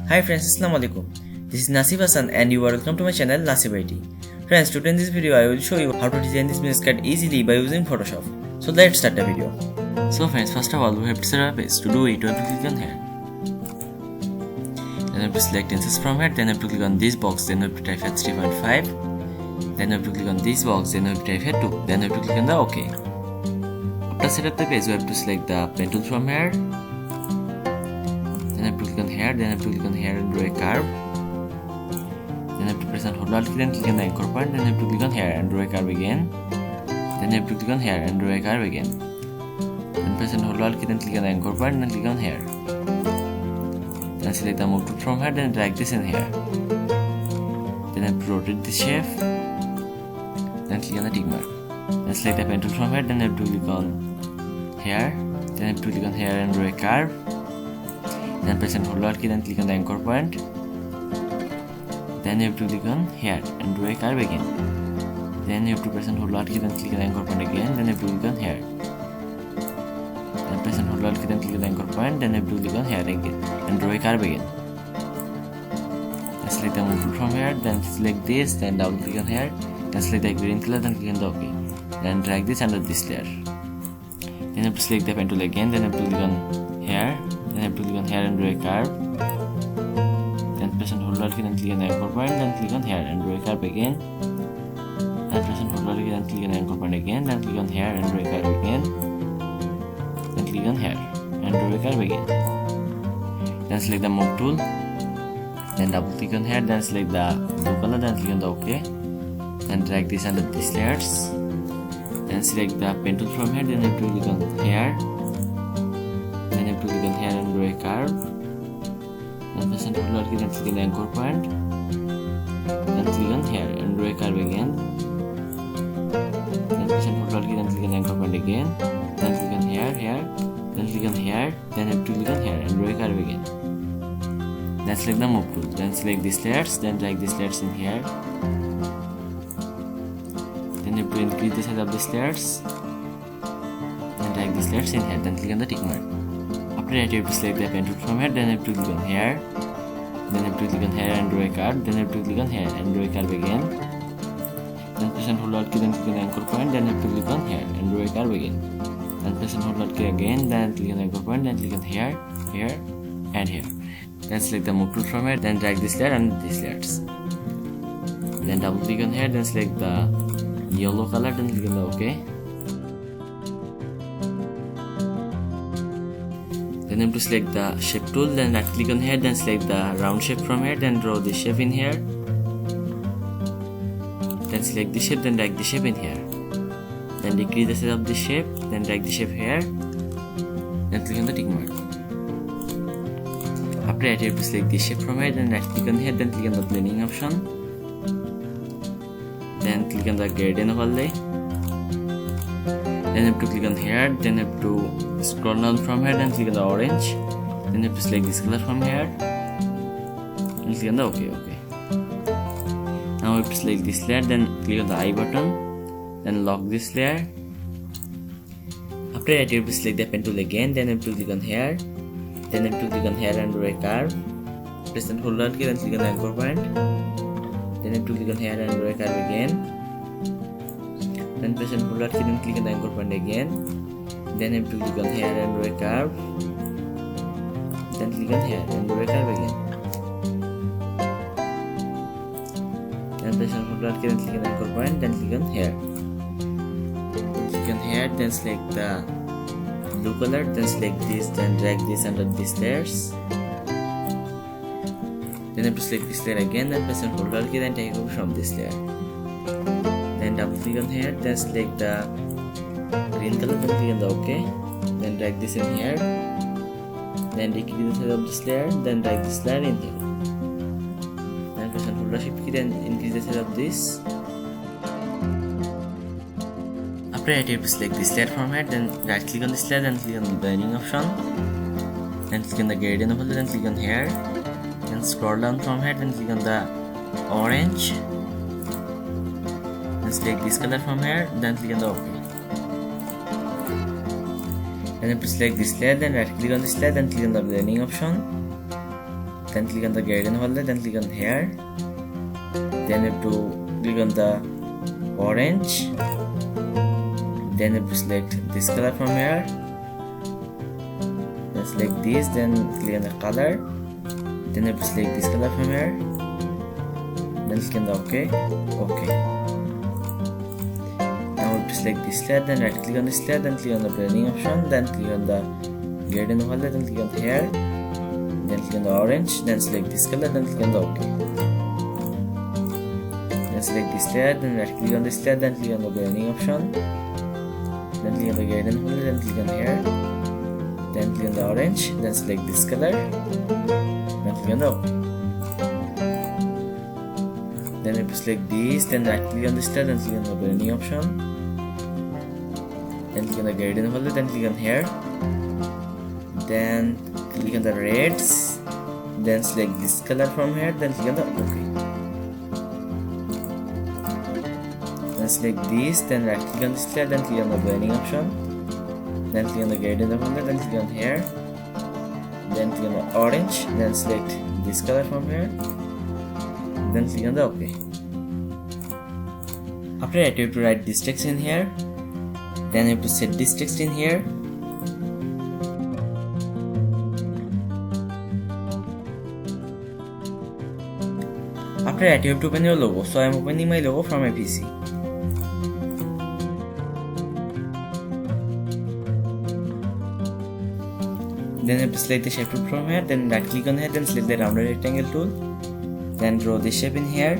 Hi friends, Assalamu alaikum. This is Nasib and you are welcome to my channel Nasib IT. Friends, today in this video I will show you how to design this mini skirt easily by using Photoshop. So let's start the video. So friends, first of all we have to set up a page. To do it, we have to click on here. Then we have to select instance from here. Then we have to click on this box. Then we have to type here 3.5. Then we have to click on this box. Then we have to type here 2. Then we have to click on the OK. After set up the page, we have to select the pen tool from here. Then I have to click on here, then I have to click on here and draw a curve. Then I have to press on hold alt key, then click on the anchor point, then I have to click on here and draw a curve again. Then I have to click on here and draw a curve again. Then press on hold alt key, then click on the anchor point, then click on here. Then select the move tool from here, then drag this in here. Then I have to rotate this shape. Then click on the tick mark. Then select the pen tool from here, then I have to click on here. Then I have to click on here and draw a curve. Then press and hold alt key, then click on the anchor point. Then you have to click on here and draw a curve again. Then you have to press and hold alt key, then click on the anchor point again. Then you have to click on here. Then press and hold alt key, then click on the anchor point. Then you have to click on here again and draw a curve again. Then select the move tool from here. Then select this. Then double click on here. Then select the green color. Then click on the OK. Then drag this under this layer. Then you have to select the pen tool again. Then you have to click on here. Then I have to click on here and draw a curve. Then press and hold alt key, then click on the anchor point, then click on here and draw a curve again. Then press and hold alt key, then click on the anchor point again, then click on here and draw a curve again. Then click on here and draw a curve again. Then select the move tool. Then double click on here, then select the blue color, then click on the OK. Then drag this under these layers. Then select the pen tool from here, then you have to click on here. Then you have to click on here and draw a curve. Then press and hold alt key, then click on the anchor point. Then click on here and draw a curve again. Then press and hold alt key, then click on the anchor point again. Then click on here, then click on here. Then you have to click on here and draw a curve again. Then select the move tool. Then select these layers. Then drag these layers in here. Then you have to increase the size of these layers. Then drag these layers in here. Then click on the tick mark. After that, you have to select the pen tool from here, then you have to click on here, then you have to click on here and draw a curve, then you have to click on here and draw a curve again. Then press and hold alt key, then click on the anchor point, then you have to click on here and draw a curve again. Then press and hold alt key again, then click on the anchor point, then click on here, here, and here. Then select the move tool from here, then drag this layer and these layers. Then double click on here, then select the yellow color, then click on the OK. Then you have to select the shape tool, then right click on here, then select the round shape from here, then draw the shape in here. Then select the shape, then drag the shape in here. Then decrease the size of the shape, then drag the shape here. Then click on the tick mark. After that, you have to select the shape from here, then right click on here, then click on the blending option. Then click on the gradient overlay. Then you have to click on here, then you have to scroll down from here, then click on the orange. Then you have to select this color from here and click on the OK. Now we have to select this layer, then click on the I button, then lock this layer. After that, you have to select the pen tool again, then you have to click on here, then you have to click on here and draw a curve. Press and hold alt key, then click on the anchor point. Then you have to click on here and draw a curve again. Then press and hold alt key, then click on the anchor point again. Then you have to click on here and draw a curve. Then click on here and draw a curve again. Then press and hold alt key, then click on the anchor point. Then click on here. Then click on here. Then select the blue color. Then select this. Then drag this under these layers. Then you have to select this layer again. Then press and hold alt key, then take over from this layer. Then double click on here, then select the green color, then click on the OK. Then drag this in here. Then decrease the size of this layer, then drag this layer in here. Then press and hold the shift key, then increase the size of this. After that, you have to select this layer from here, then right click on this layer, then click on the blending option. Then click on the gradient overlay, then click on here. Then scroll down from here, then click on the orange. Select this color from here, then click on the OK. Then you have to select this layer, then right click on this layer, then click on the blending option. then click on the gradient folder, then click on here, then you have to click on the orange, then you have to select this color from here, then select this, then click on the color, then you have to select this color from here, then click on the OK. Now we have to select this layer, then right click on this layer, then click on the blending option, then click on the gradient folder, then click on here, then click on the orange, then select this color, then click on the OK. Then select this layer, then right click on this layer, then click on the blending option, then click on the gradient folder, then click on here, then click on the orange, then select this color, then click on the OK. Then you have to select this, then right click on this layer, then click on the blending option, then click on the gradient folder, then click on here, then click on the reds, then select this color from here, then click on the OK. Then select this, then right click on this layer, then click on the blending option, then click on the gradient folder, then click on here, then click on the orange, then select this color from here, then click on the OK. After that you have to write this text in here, then you have to set this text in here, after that you have to open your logo. So I am opening my logo from my PC. Then you have to select the shape tool from here, then right click on here, then select the rounded rectangle tool, then draw this shape in here,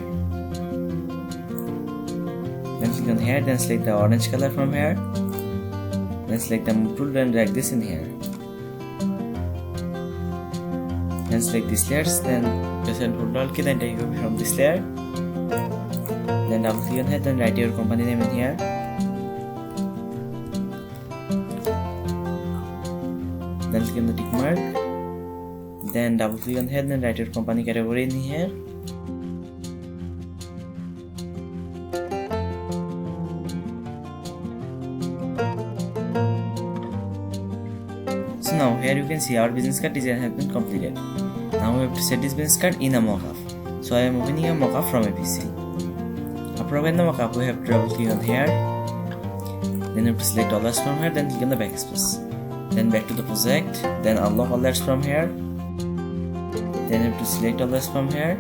then click on here, then select the orange color from here, then select the move tool, then drag this in here, then select these layers, then press and hold Alt key, then take copy from this layer, then double click on here, then write your company name in here, then click on the tick mark, then double click on here, then write your company category in here, so now here you can see our business card design has been completed. Now we have to set this business card in a mockup. So I am opening a mockup from a PC. After opening the mockup, we have to double click on here, then you have to select all layers from here, then click on the backspace, then back to the project, then unlock all layers from here, then you have to select all layers from here,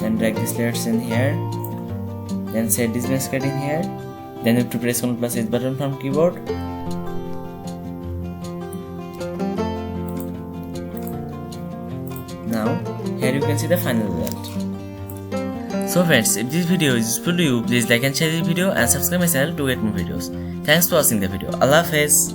then drag these layers in here, then set this business card in here, then you have to press Ctrl+H button from keyboard. Now here you can see the final result. So friends, if this video is useful to you, please like and share this video and subscribe my channel to get more videos. Thanks for watching the video. Allah Hafiz.